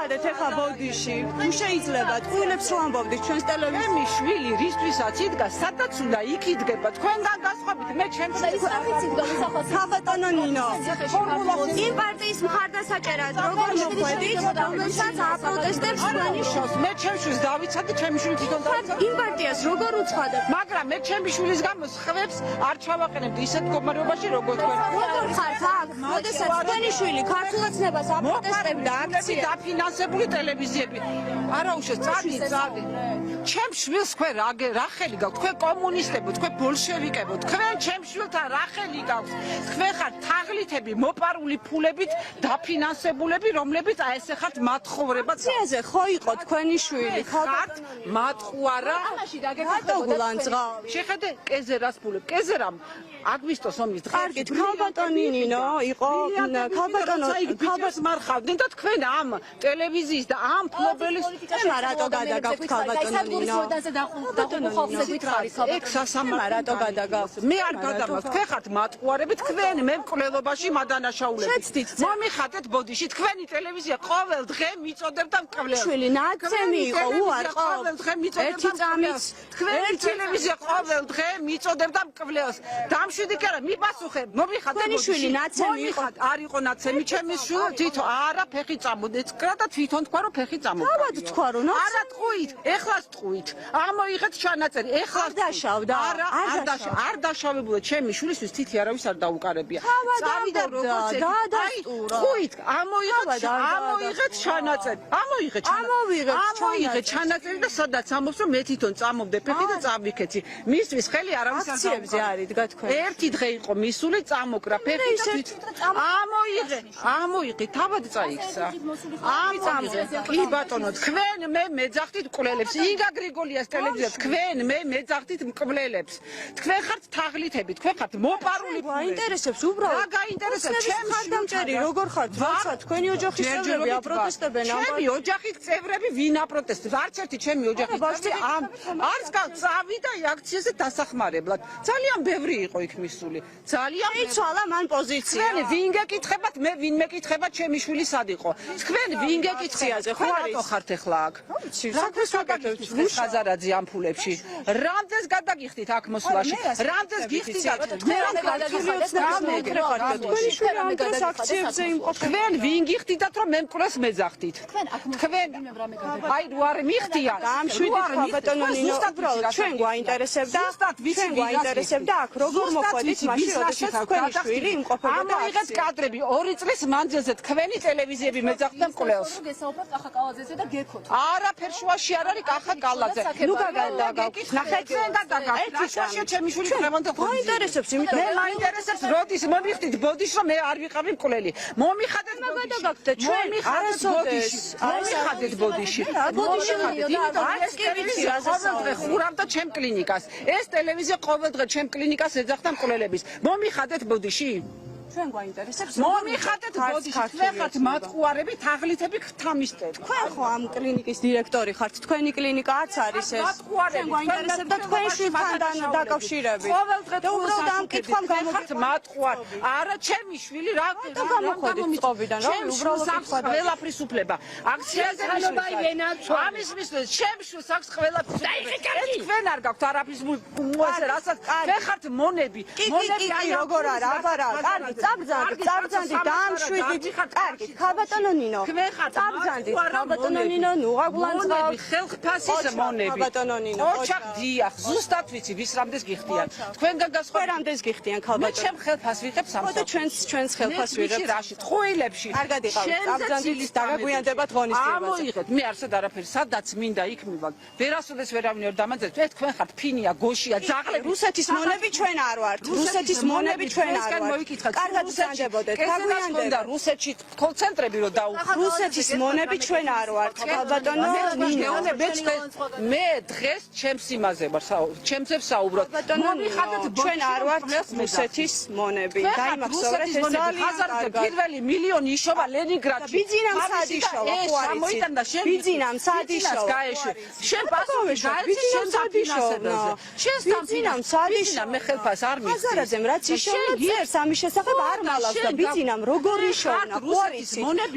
მივიხადეთ ეხლა ბოდიში. თუ შეიძლება ტყუილებს რომ ამბობდით ჩვენს ტელევიზიაში. მე შვილი რისთვისაც იდგა, სადაც უნდა იქ იდგება. თქვენგან გასხვებით მე ჩემს ქალბატონო ნინო. იმ პარტიის მხარდასაჭერად როგორ მოხვედით, რომელსაც აპროტესტებს თქვენი შოს. მე ჩემს შვილს დავიცადე, ჩემი შვილი თვითონ დავიცადე. იმ პარტიას როგორ უცხადებ? მაგრამ მე ჩემი შვილის გამო ხმებს არ ჩავაყენებდი ისეთ მდგომარეობაში როგორ თქვენ. როგორ ხართ აქ? როდესაც თქვენი შვილი ქართულ ოცნებას აპროტესტებდა აქციას დაფინანსებული ტელევიზიები. არა უშო, წადი. ჩემს შვილს თქვენ რა ხელი გაქვთ? თქვენ კომუნისტებო, თქვენ ბოლშევიკებო, თქვენ ჩემს შვილთან რა ხელი გაქვთ? თქვენ ხართ თაღლითები, მოპარული ფულებით დაფინანსებულები, რომლებიც აი ესე ხართ მათხოვრებად. ციაზე ხო იყო თქვენი შვილი? ხართ მათხვარა. გულანძღავი. შეხედე კეზერას ფულები. კეზერამ აგვისტოს ომის დღეს. კარგით, ქალბატონი ნინო იყო ქალბატონო მარხავდნენ და თქვენ ამ ტელევიზიის და ამ ფლობელის რატო გადაგაქვთ ქალბატონო ნინო? ეგ სასამართლო რატო გადაგაქვთ? მე არ გადამაქვს. თქვენ ხართ მატყუარები, თქვენ მე მკვლელობაში მადანაშაულები. შეცდით მომიხატეთ ბოდიში, თქვენი ტელევიზია ყოველ დღე მიწოდებდა მკვლელს. შვილი ნაცემი იყო უარყო. ყოველ დღე მიწოდებდა ერთი წამით თქვენი ტელევიზია ყოველ დღე მიწოდებდა მკვლელს. დამშვიდი კი არა, მიპასუხე, მომიხატეთ თქვენი შვილი ნაცემი იყო. არ იყო ნაცემი, ჩემი შვილი თვითონ არა ფეხი წამოდეთ და თვითონ თქვა რომ ფეხი წამოდგა. თავად თქვა რომ არა ტყუით, ეხლას ტყუით. ამოიღეთ ჩანაწერი, ეხლა დაშავდა. არ დაშავებულა ჩემი შვილისთვის თითი არავის არ დაუკარებია. წავიდა როგორც ტყუით, ამოიღეთ ჩანაწერი. ამოიღეთ ჩანაწერი და სადაც ამობს რომ მე თვითონ წამოვდე ფეხი და წავიქეცი. მისთვის ხელი არავის არ აქციებზე არის დგა თქვენ. ერთი დღე იყო მისული წამოკრა ფეხი და ამოიღე თავად წაიქცა. კი ბატონო, თქვენ მე მეძახდით მკვლელებს. ინგა გრიგოლიას ტელევიზია, თქვენ მე მეძახდით მკვლელებს. თქვენ ხართ თაღლითები, თქვენ ხართ მოპარული. გაინტერესებს უბრალოდ. რა გაინტერესებს? ჩემს ხარდამჭერი როგორ ხართ? რაცა თქვენი ოჯახის წევრები აპროტესტებენ ამ ჩემი ოჯახის წევრები ვინ აპროტესტებს? არც ერთი ჩემი ოჯახის წევრი არც წავიდა აქციაზე დასახმარებლად. ძალიან ბევრი იყო იქ მისული. ძალიან იცვალა მან პოზიცია. თქვენ ვინ გეკითხებათ, მე ვინ მეკითხება ჩემი შვილი სად იყო? თქვენ ვინ გეკითხიაზე ხო არის? ხართ ახლა აქ. საქმეს ვაკეთებთ. ხაზარაძე ამ ფულებში. რამდენს გადაგიხდით აქ მოსვლაში? რამდენს გიხდით? მე რა გადაგიხდით? თქვენი შვილი ამ დროს აქციებზე იმყოფება. თქვენ ვინ გიხდით რომ მე მკვლელს მეძახდით? თქვენ აი როარ მიხდია. ამ შვილი ქალბატონო ნინო უბრალოდ ჩვენ გვაინტერესებდა. ჩვენ გვაინტერესებდა აქ როგორ მოხვედით მაშინ როდესაც თქვენი შვილი იმყოფება. ამოიღეთ კადრები 2 წლის მანძილზე თქვენი ტელევიზიები მეძახდნენ მკვლელს. არაფერ შუაში არ არის კახა კალაძე. ნუ გადაგაქვთ. ნახეთ ჩვენ გადაგაქვთ. შუაშია ჩემი შვილი ხრევანდა ხო? მაინტერესებს იმიტომ მე მაინტერესებს როდის მომიხდით ბოდიში რომ მე არ ვიყავი მკვლელი. მომიხადეთ გადაგაქვთ ჩვენ ბოდიში. მომიხადეთ ბოდიში. ბოდიში ყოველ დღე ხურავდა ჩემ კლინიკას. ეს ტელევიზია ყოველ დღე ჩემ κλინიკას ეძახდა მკვლელების. მომიხადეთ ბოდიში. ჩვენ გვაინტერესებს მომიხადეთ ბოდიში. თქვენ ხართ მატყუარები, თაღლითები, ხთამისტები. თქვენ ხო ამ კლინიკის დირექტორი ხართ. თქვენი კლინიკაც არის ეს. ჩვენ გვაინტერესებდა თქვენ შვილთან დაკავშირებით. ყოველ დღე და უბრალოდ ამ კითხვამ გამოგიხართ მატყუარ. არა ჩემი შვილი რა გამოходит წყობიდან რა უბრალოდ კითხვა და ყველაფრის უფლება. აქციაზე ამის მისვლის ჩემს შვილს აქვს ყველაფრის უფლება. თქვენ არ გაქვთ არაფრის მოასე რასაც თქვენ ხართ მონები. მონები აი როგორ არა აბარა კარგი წაბძანდი დაამშვიდით. კარგი ქალბატონო ნინო წაბძანდით ქალბატონო ნინო ნუღაგულანძღავთ ხელფასის მონები ქალბატონო ნინო ოჩახ დიახ ზუსტად ვიცი ვის რამდენს გიხდიან თქვენგან გასხვავებით რამდენს გიხდიან ქალბატონო მე ჩემ ხელფას ვიღებ სამს და ჩვენს ხელფას ვიღებ რაში ტყუილებში არ გადიყავით წაბძანდით დაგაგვიანდებათ ღონისძიებაზე ამოიღეთ მე არსად არაფერი სადაც მინდა იქ მივალ ვერასოდეს ვერავინ არ დამაძერეთ ეს თქვენ ხართ ფინია გოშია ძაღლები რუსეთის მონები ჩვენ არ ვართ რუსეთის მონები ჩვენ არ ვართ კარგად ზანდებოდეთ გაგვიანდებოდა რუსეთში კოლცენტრები რო დაუხო რუსეთის მონები ჩვენ არ ვართ ქალბატონო ნინო მე დღეს ჩემს თემაზე ვარ, ჩემზე ვსაუბრობ. მომიხადეთ ჩვენ არ ვართ რუსეთის მონები. დაიმახსოვრეთ ეს ძალიან პირველი მილიონი იშოვა ლენინგრადში. ბიძინამ სადიშოვა, ხო არის? ბიძინამ სადიშოვა. შენ პასუხი გაეცი შენ სადიშოვა. შენ ბიძინამ სადიშოვა. მე ხელფას არ მიხდი. ხაზარაძემ რაც იშოვნა წერს ამის შესახებ არ მალავს და ბიძინამ როგორ იშოვნა, ხო არის?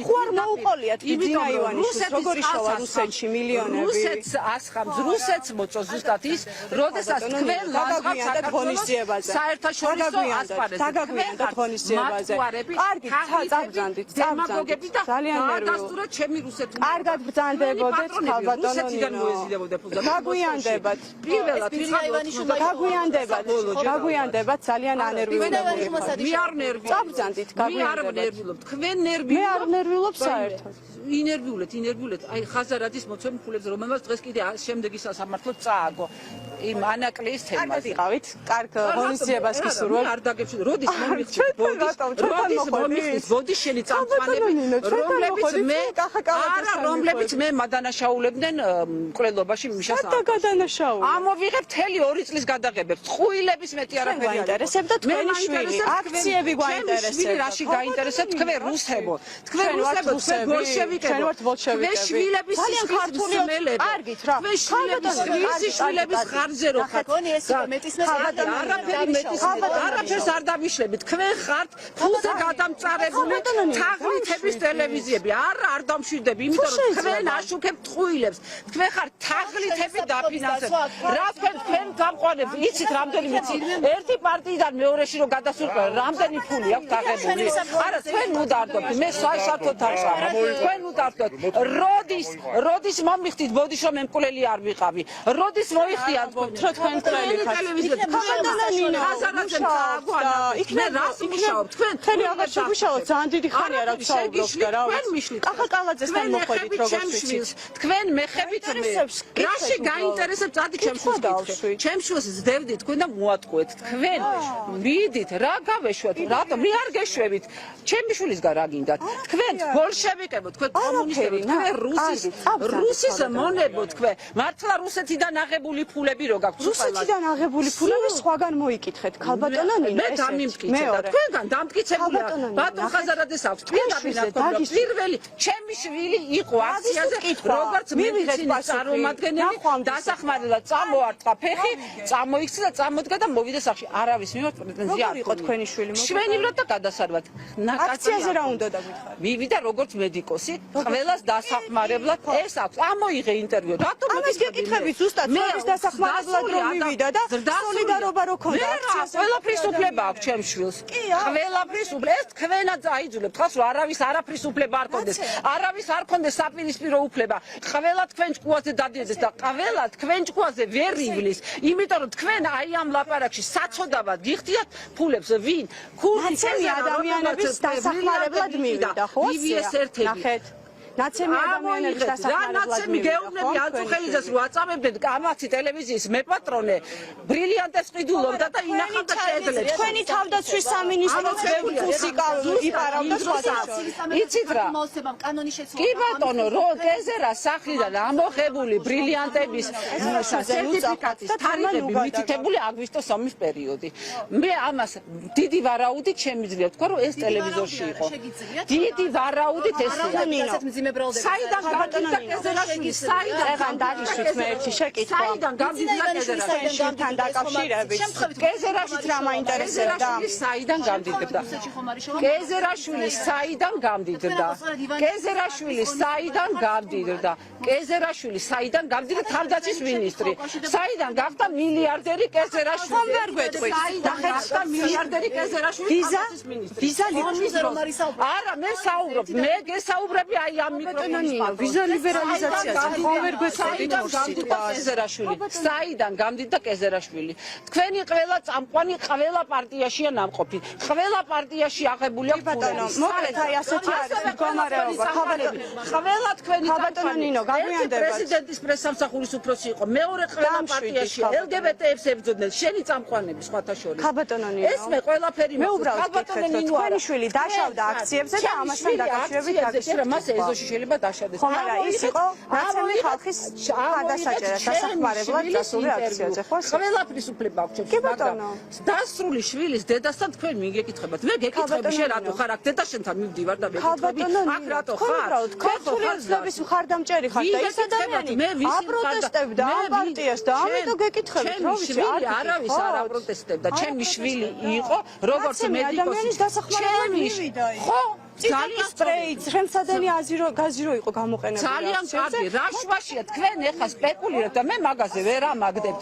ხო არ მოუყოლიათ ბიძინა ივანიშვილს როგორ იშოვა რუსეთში მილიონები. რუსეთს ასხამს, რუსეთს მოწოს ზუსტად ის, როდესაც თქვენ ლაგაგვიანდათ ღონისძიებაზე. საერთაშორისო ასპარეზზე. დაგაგვიანდათ ღონისძიებაზე. კარგი, წაბრძანდით, დემაგოგები და ძალიან ნერვიულობ. დაასტურეთ ჩემი რუსეთი. კარგად ბრძანდებოდეთ ქალბატონო ნინო. გაგვიანდებათ. პირველად გაგვიანდებათ, ძალიან ანერვიულობ. მე არ ნერვიულობ. წაბრძანდით, მე არ ნერვიულობ. თქვენ მე ნერვიულობ. არ ნერვიულობ საერთოდ. ინერვიულეთ. აი ხაზარაძის მოცემ ფულებზე რომელმაც დღეს კიდე შემდეგი სასამართლო წააგო. იმ ანაკლის თემაზე. კარგად იყავით. კარგ ღონისძიებას გისურვებთ. არ დაგეψვით. როდის მომიხდით? ბოდის შენი წამყვანები, რომლებიც მე მადანაშაულებდნენ მკვლელობაში მიშას. და გადანაშაულე. ამოვიღებ მთელი 2 წლის გადაღებებს. წყუილების მეტი არაფერი არ გვაინტერესებდა თქვენი შვილი. აქციები გვაინტერესებდა. რაში გაინტერესებთ თქვენ რუსებო? თქვენ რუსებო, თქვენ ბოლშევიკებო. ჩვენ ვართ ბოლშევიკები. თქვენ შვილების ძალიან ქართული მსმელები. კარგით რა. თქვენ შვილების ხარჯზე რო ხართ. არაფერს არ დამიშლებით. თქვენ ხართ ფულზე გადამწარებული თაღლითების ტელევიზიები. არ დამშვიდები, იმიტომ რომ თქვენ აშუქებთ წყვილებს. თქვენ ხართ თაღლითები დაფინანსებთ. რა თქვენ გამყვანებთ? იცით რამდენი ვიცი? ერთი პარტიიდან მეორეში რო გადასულიყო, რამდენი ფული აქვს დაღებული? არა, თქვენ უდარდობთ. მე საერთოდ არ ვარ. თქვენ უდარდობთ. როდის მომიხდით ბოდიშ რომ ემკვლელი არ ვიყავი? როდის მოიხდიათ თქვენ მკვლელი ტელევიზიაზე? ხაზარაძემ წააგვანა. იქნებ რას მუშაობთ? თქვენ მთელი აღარ შეგუშაოთ, ძალიან დიდი ხანია რა ვსაუბრობთ და რა ვიცი. კახაკალაძესთან მოხვედით როგორც ვიცით. თქვენ მეხებით მე. რაში გაინტერესებთ წადი ჩემს შვილს გიქრეთ. ჩემს შვილს ზდევდით თქვენ და მოატყუეთ. თქვენ მიდით რა გავეშვათ? რატომ მე არ გეშვებით? ჩემი შვილისგან რა გინდათ? თქვენ ბოლშევიკებო, თქვენ კომუნისტებო, თქვენ რუსის მონებო, თქვენ მართლა რუსეთიდან აღებული ფულები რო გაქვთ? რუსეთიდან აღებული ფულები სხვაგან მოიკითხეთ. ქალბატონო ნინო, მე დამიმტკიცე და თქვენგან დამტკიცებული ბატონ ხაზარაძეს აქვს. თქვენ დაფინანსებთ. პირველი ჩემი შვილი იყო აქციაზე, როგორც მედიცინის წარმომადგენელი, დასახმარებლად წამოარტყა ფეხი, წამოიქცა და წამოდგა და მოვიდა სახლში. არავის მიმართ პრეტენზია არ იყო თქვენი შვილი. შვენივრად და გადასარვად. აქციაზე რა უნდა დაგვითხარი? მივიდა როგორც მედიკოსი, ყველას დასახმარებლად ეს აქვს. ამოიღე ინტერვიუ. რატომ ამას გეკითხები ზუსტად სოლის დასახმარებლად რომ მივიდა და სოლიდარობა რო ქონდა აქციაზე? ყველაფრის უფლება აქვს ჩემს შვილს. ყველაფრის უფლება. ეს თქვენაც აიძულებთ ხალხს რომ არავის არაფრის უფლება არ ქონდეს. არავის არ ქონდეს საპირისპირო უფლება. ყველა თქვენ ჭკუაზე დადიოდეს და ყველა თქვენ ჭკუაზე ვერ ივლის. იმიტომ რომ თქვენ აი ამ ლაპარაკში საცოდავად გიხდიათ ფულებს. ვინ? ნაცემი ადამიანების დასახმარებლად მივიდა, ხო? ნახეთ. ნაცემი ადამიანების დასახმარებლად ნაცემი მივიდა. გეუბნები ანწუხელიძეს რო აწამებდნენ კამათი ტელევიზიის მეპატრონე ბრილიანტეს ყიდულობდა და ინახავდა შეედლებს. თქვენი თავდაცვის სამინისტროც იპარავდა სხვათა. იცით რა? კი ბატონო, რო გეზერა სახლიდან ამოღებული ბრილიანტების სერტიფიკატის თარიღები მითითებული აგვისტოს ომის პერიოდი. მე ამას დიდი ვარაუდით შემიძლია თქვა რომ ეს ტელევიზორში იყო. დიდი ვარაუდით ესეა. საიდან გამდიდა კეზერაშვილი? საიდან დაგიშვით მე ერთი შეკითხვა? საიდან გამდიდა კეზერაშვილთან დაკავშირებით? კეზერაშვილს რა მაინტერესებდა? საიდან გამდიდა? კეზერაშვილი საიდან გამდიდა? კეზერაშვილი საიდან გამდიდა? კეზერაშვილი საიდან გამდიდა? თავდაცვის მინისტრი. საიდან გახდა მილიარდერი კეზერაშვილი? ხომ ვერ გვეტყვით? გახდა მილიარდერი კეზერაშვილი თავდაცვის მინისტრი. ვიზა არა, მე საუბრობ. მე გესაუბრები აი ამ ვიზა ლიბერალიზაციაზე ხომ ვერ გვეტყვით კეზერაშვილი? საიდან გამდიდა კეზერაშვილი? თქვენი ყველა წამყვანი ყველა პარტიაშია ნამყოფი. ყველა პარტიაში აღებული აქვს ფულები. მოკლედ აი ასეთი არის მდგომარეობა. ყველა თქვენი ქალბატონო ნინო, გაგვიანდებათ. პრეზიდენტის პრესსამსახურის უფროსი იყო. მეორე ყველა პარტიაში LGBT-ებს ებრძოდნენ. შენი წამყვანები სხვათა შორის. ქალბატონო ნინო, ეს მე ყველაფერი მე უბრალოდ გითხრით, რომ თქვენი შვილი დაშავდა აქციებზე და ამასთან დაკავშირებით გაგიშვით. მას ეზოში შეიძლება დაშადეს. ხომ არა, ის იყო ნაცემი ხალხის მხარდასაჭერად დასახმარებლად დასული აქციაზე, ხო? ყველაფრის უფლება აქვს ჩემს, მაგრამ დასრული შვილის დედასთან თქვენ მიგეკითხებათ. მე გეკითხები შენ რატო ხარ აქ დედაშენთან მივდივარ და მეკითხები აქ რატო ხარ? ქართული ოცნების მხარდამჭერი ხარ და ის ადამიანი აპროტესტებდა ამ პარტიას და ამიტომ გეკითხებით, რა ვიცი, არავის არ აპროტესტებდა. ჩემი შვილი იყო, როგორც მედიკოსი. ხო? ძალიან სპრეით, ხელმსადენი გაზირო იყო გამოყენებული. ძალიან კარგი, რა შვაშია თქვენ ეხა სპეკულირებთ და მე მაგაზე ვერ ამაგდებთ.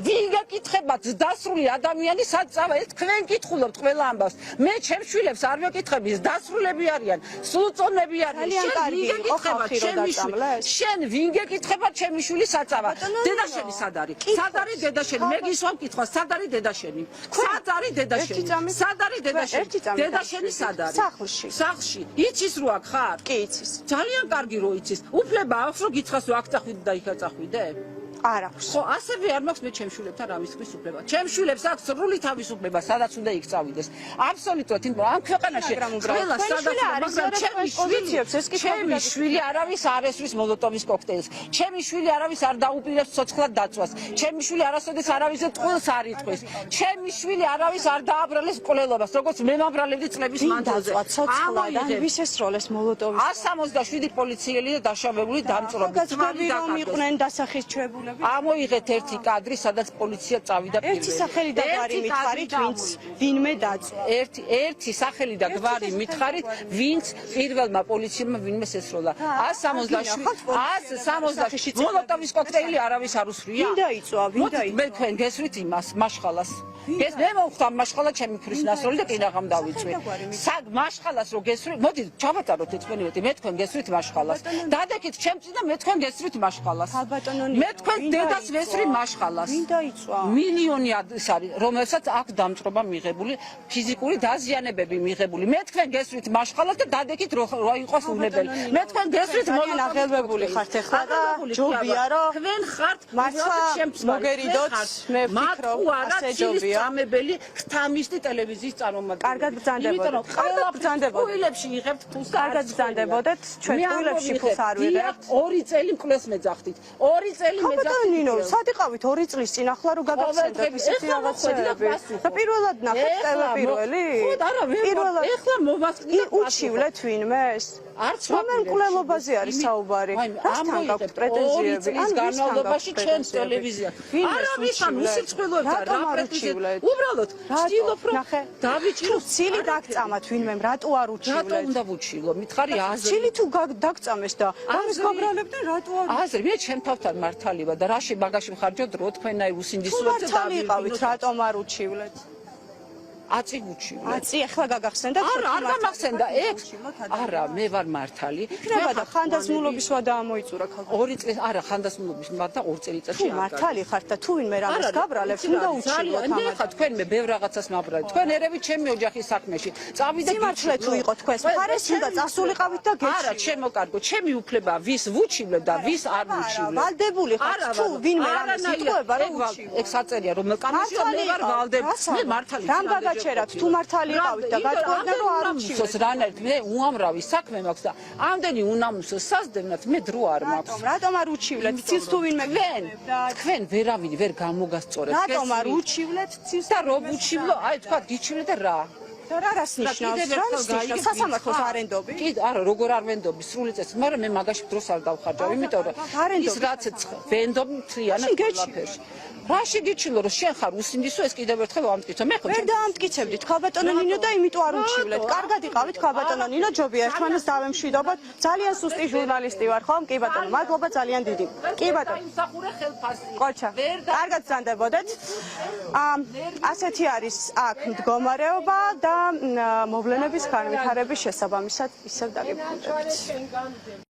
ვინ გეკითხებათ დასრული ადამიანი სად წავა? ეს თქვენ კითხულობთ ყველა ამბავს. მე ჩემს შვილებს არ ვეკითხები, დასრულები არიან, სულწონები არიან. ძალიან კარგი იყო ხალხი რო დაწამლეს. შენ ვინ გეკითხებათ ჩემი შვილი სად წავა? დედაშენი სად არის? სად არის დედაშენი? მე გისვამ კითხვას, სად არის დედაშენი? სად არის დედაშენი? სად არის დედაშენი? დედაშენი სად არის? სახლში. სახლში. იცის რო აქ ხარ? კი იცის. ძალიან კარგი რო იცის. უფლება აქვს რომ გითხრას რომ აქ წახვიდე და იქ წახვიდე? არ აქვს. ხო, ასევე არ მაქვს მე ჩემს შვილებთან ამის ხმის უფლება. ჩემს შვილებს აქვს სრული თავისუფლება, სადაც უნდა იქ წავიდეს. აბსოლუტურად, იმიტომ ამ ქვეყანაში ყველა სადაც მაგრამ ჩემი შვილი არავის არ ესვრის მოლოტოვის კოქტეილს. ჩემი შვილი არავის არ დაუპირებს ცოცხლად დაწვას. ჩემი შვილი არასოდეს არავის ტყუილს არ იტყვის. ჩემი შვილი არავის არ დააბრალეს მკვლელობას, როგორც მე მაბრალებდი წლების მანძილზე. ცოცხლადან ვის ესროლეს მოლოტოვის? 167 პოლიციელი და დაშავებული დამწვრობი. გაგაცნობი რომ იყვნენ დასახისჩებულები. ამოიღეთ ერთი კადრი, სადაც პოლიცია წავიდა პირველი. ერთი სახელი და გვარი მითხარით, ვინც ვინმე დაწვა. ერთი სახელი და გვარი მითხარით, ვინც პირველმა პოლიციელმა ვინმე ესროლა. 167 მოლოტოვის კოქტეილი არავის არ უსვრია. ვინ დაიწვა? ვინ დაიწვა? მე თქვენ გესვრით იმას, მაშხალას. მე მოვხდა მაშხალა ჩემი ქრის ნასროლი და კიდაღამ დავიწვი. მაშხალას რო გესვრით, მოდი ჩავატაროთ ერთმანეთს. მე თქვენ გესვრით მაშხალას. დადეკით ჩემს და მე თქვენ გესვრით მაშხალას. მე თქვენ დედას ვესვრი მაშხალას. ვინ დაიწვა? მილიონი ის არის, რომელსაც აქ დამწრობა მიღებული, ფიზიკური დაზიანებები მიღებული. მე თქვენ გესვრით მაშხალას და დადეკით რო იყოს უნებელი. მე თქვენ გესვრით მონაღებებული ხართ ახლა და ჯობია რომ თქვენ ხართ ჩემს მოგერიდოთ, მე ვფიქრობ, ასე ჯობია. ამებელი ხთამისტი ტელევიზიის წარმომადგენელი. კარგად ბრძანდებოდეთ. ყველა ფულებში იღებთ ფულს. კარგად ბრძანდებოდეთ. ჩვენ ფულებში ფულს არ ვიღებთ. 2 წელი მკვლელს მეძახდით. 2 წელი მეძახით. ნინო, სად იყავით 2 წლის წინ ახლა რო გაგახსენდეთ ისეთი რაღაცები. და პირველად ნახეთ ტელეპირველი? ხო, არა, ეხლა მოვასწრე უჩივლეთ ვინმეს? არც მკვლელობაზე არის საუბარი. რასთან გაქვთ პრეტენზიები? ის განმავლობაში ჩემს ტელევიზია. არავის ამ უსიწყვილოებდა რა პრეტენზია. უბრალოდ ვცდილობ რომ დავიჭირო ცილი დაგწამათ ვინმემ, რატო არ უჩივლეთ? რატო უნდა ვუჩილო? მითხარი აზრი. ცილი თუ დაგწამეს და ამის გაბრალებდნენ, რატო არ აზრი, მე ჩემ თავთან მართალი ვარ და რაში მაგაში მხარჯოთ რო თქვენაირ უსინდისურობთ და დავიყავით, რატომ არ უჩივლეთ? აწი უჩივლეთ. აწი ახლა გაგახსენდა? არ გამახსენდა. არა, მე ვარ მართალი. იქნება და ხანდაზმულობის ვადა ამოიწურა ქალბატონი. 2 წელი, არა, ხანდაზმულობის ვადა 2 წელიწადში. მართალი ხართ და თუ ვინმე რამეს გაბრალებს, უნდა უჩივლოთ ამას. ეხლა თქვენ მე ბევრ რაღაცას მაბრალეთ. თქვენ ერევით ჩემი ოჯახის საქმეში. წავიდეთ სიმართლე თუ იყო თქვენს მხარეს, უნდა წასულიყავით და გეჩვით. არა, ჩემო კარგო, ჩემი უფლება ვის ვუჩივლებ და ვის არ ვუჩივლებ. ვალდებული ხართ თუ ვინმე რამეს იტყუება რომ უჩივლოთ. ეგ საწერია რომელ კანონშია მე ვარ ვალდებული. მე მართალი. რამ გაგაჩერათ თუ მართალი იყავით და გაწყვეტდნენ რომ არ უჩივლეთ. რანაირად მე უამრავი საქმე მაქვს და ამდენი უნამუსო სასდევნად მე დრო არ მაქვს. რატომ არ უჩივლეთ? ცილს თუ ვინმე თქვენ ვერავინ ვერ გამოგასწორეთ. რატომ არ უჩივლეთ ცილს და რომ უჩივლო, აი თქვა გიჩივლეთ და რა? და რა რას ნიშნავს? სასამართლოს არენდობი? კი, არა, როგორ არ ვენდობი, სრული წესი, მაგრამ მე მაგაში დროს არ დავხარჯავ, იმიტომ რომ ის რაც ვენდობ მთლიანად ყველაფერში. რაში გიჩილო რომ შენ ხარ უსინდისო, ეს კიდევ ერთხელ ვამტკიცო. მე ხო ვერ დაამტკიცებდით ქალბატონო ნინო და იმიტომ არ უჩივლეთ. კარგად იყავით ქალბატონო ნინო, ჯობია ერთმანეთს დავემშვიდობოთ. ძალიან სუსტი ჟურნალისტი ვარ, ხო? კი ბატონო, მადლობა ძალიან დიდი. კი ბატონო. იმსახურე ხელფასი. ყოჩა. კარგად ბრძანდებოდეთ. ასეთი არის აქ მდგომარეობა და მოვლენების განვითარების შესაბამისად ისევ დაგებრუნდებით.